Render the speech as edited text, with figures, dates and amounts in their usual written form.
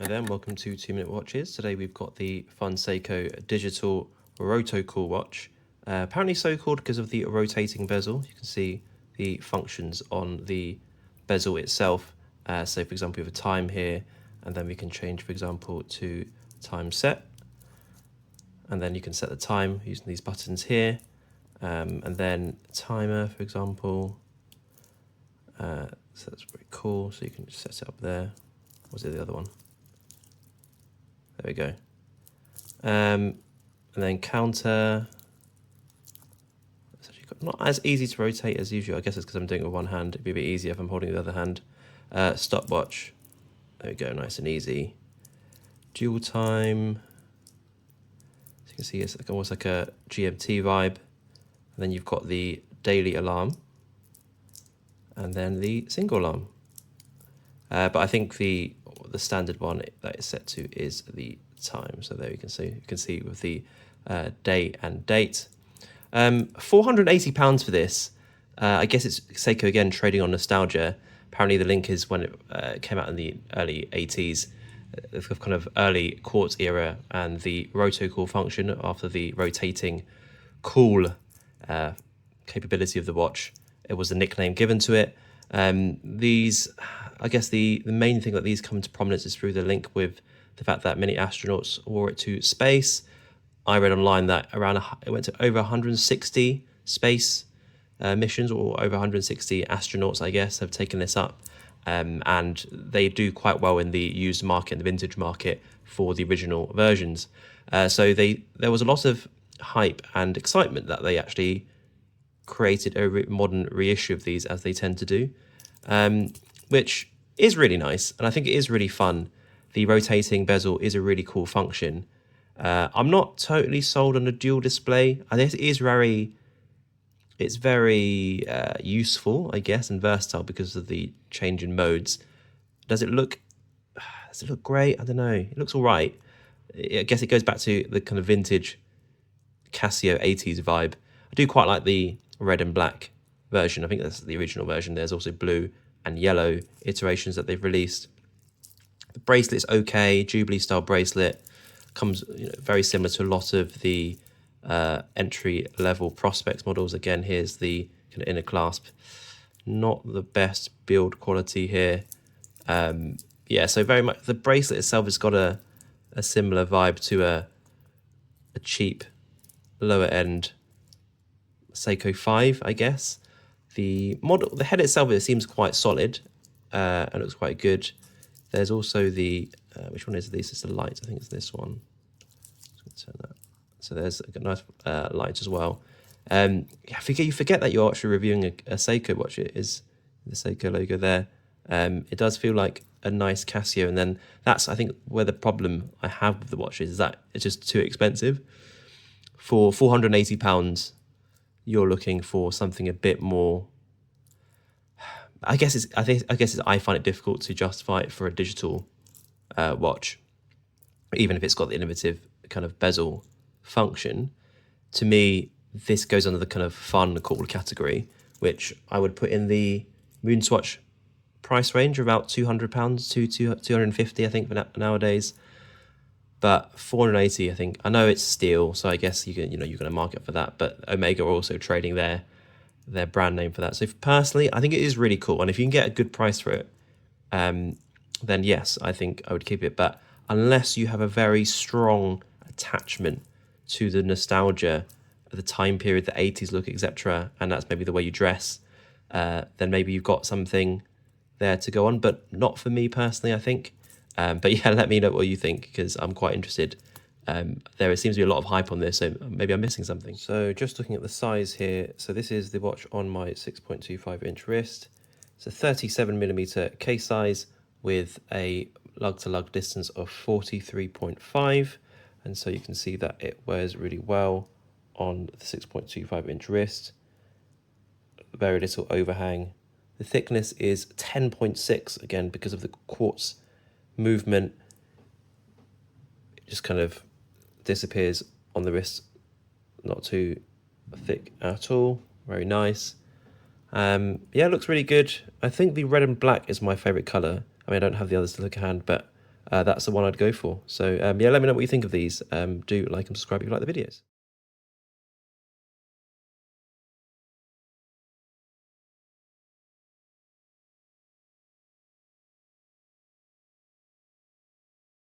Hi there, and welcome to 2 Minute Watches. Today we've got the fun Seiko digital roto cool watch. Apparently so called because of the rotating bezel. You can see the functions on the bezel itself. So for example, we have a time here, and then we can change, for example, to time set. And then you can set the time using these buttons here. And then timer, for example. So that's pretty cool. So you can just set it up there. Was it the other one? There we go. And then counter. It's actually not as easy to rotate as usual. I guess it's because I'm doing it with one hand. It'd be a bit easier if I'm holding the other hand. Stopwatch. There we go, nice and easy. Dual time. As you can see, it's like almost like a GMT vibe. And then you've got the daily alarm. And then the single alarm. But I think the standard one that it's set to is the time. So there you can see with the day and date. £480 for this. I guess it's Seiko again trading on nostalgia. Apparently the link is when it came out in the early 80s, the kind of early quartz era, and the roto cool function after the rotating cool capability of the watch. It was the nickname given to it. I guess the main thing that these come to prominence is through the link with the fact that many astronauts wore it to space. I read online that it went to over 160 space missions, or over 160 astronauts, I guess, have taken this up. And they do quite well in the used market, the vintage market, for the original versions. So there was a lot of hype and excitement that they actually created a modern reissue of these, as they tend to do, which is really nice, and I think it is really fun. The rotating bezel is a really cool function. I'm not totally sold on a dual display. I think it's very useful, I guess, and versatile because of the change in modes. Does it look great? I don't know. It looks all right. I guess it goes back to the kind of vintage Casio 80s vibe. I do quite like the red and black version. I think that's the original version. There's also blue and yellow iterations that they've released. The bracelet's okay, Jubilee style bracelet. Comes very similar to a lot of the entry level Prospects models. Again, here's the kind of inner clasp. Not the best build quality here. Yeah, so very much the bracelet itself has got a similar vibe to a cheap lower end Seiko 5, I guess. The head itself, it seems quite solid and looks quite good. There's also the which one is this? It's the light. I think it's this one. Turn that. So there's a nice light as well. You forget that you're actually reviewing a Seiko watch. It is the Seiko logo there. It does feel like a nice Casio, and then that's, I think, where the problem I have with the watch is that it's just too expensive. For £480, you're looking for something a bit more. I guess I find it difficult to justify it for a digital watch, even if it's got the innovative kind of bezel function. To me, this goes under the kind of fun, cool category, which I would put in the Moonswatch price range of about £200 to 250, I think, for nowadays. But 480, I think. I know it's steel, so I guess you're going to market for that. But Omega are also trading their brand name for that. So personally, I think it is really cool, and if you can get a good price for it, then yes, I think I would keep it. But unless you have a very strong attachment to the nostalgia of the time period, the 80s look, etc., and that's maybe the way you dress, then maybe you've got something there to go on. But not for me personally, I think. But yeah, let me know what you think, because I'm quite interested. There seems to be a lot of hype on this, so maybe I'm missing something. So just looking at the size here, so this is the watch on my 6.25 inch wrist. It's a 37mm case size with a lug-to-lug distance of 43.5, and so you can see that it wears really well on the 6.25 inch wrist. Very little overhang. The thickness is 10.6, again, because of the quartz movement. It just kind of disappears on the wrist, not too thick at all. Very nice. Yeah, it looks really good. I think the red and black is my favorite color. I mean, I don't have the others to look at hand, but that's the one I'd go for. So yeah, let me know what you think of these. Do like and subscribe if you like the videos.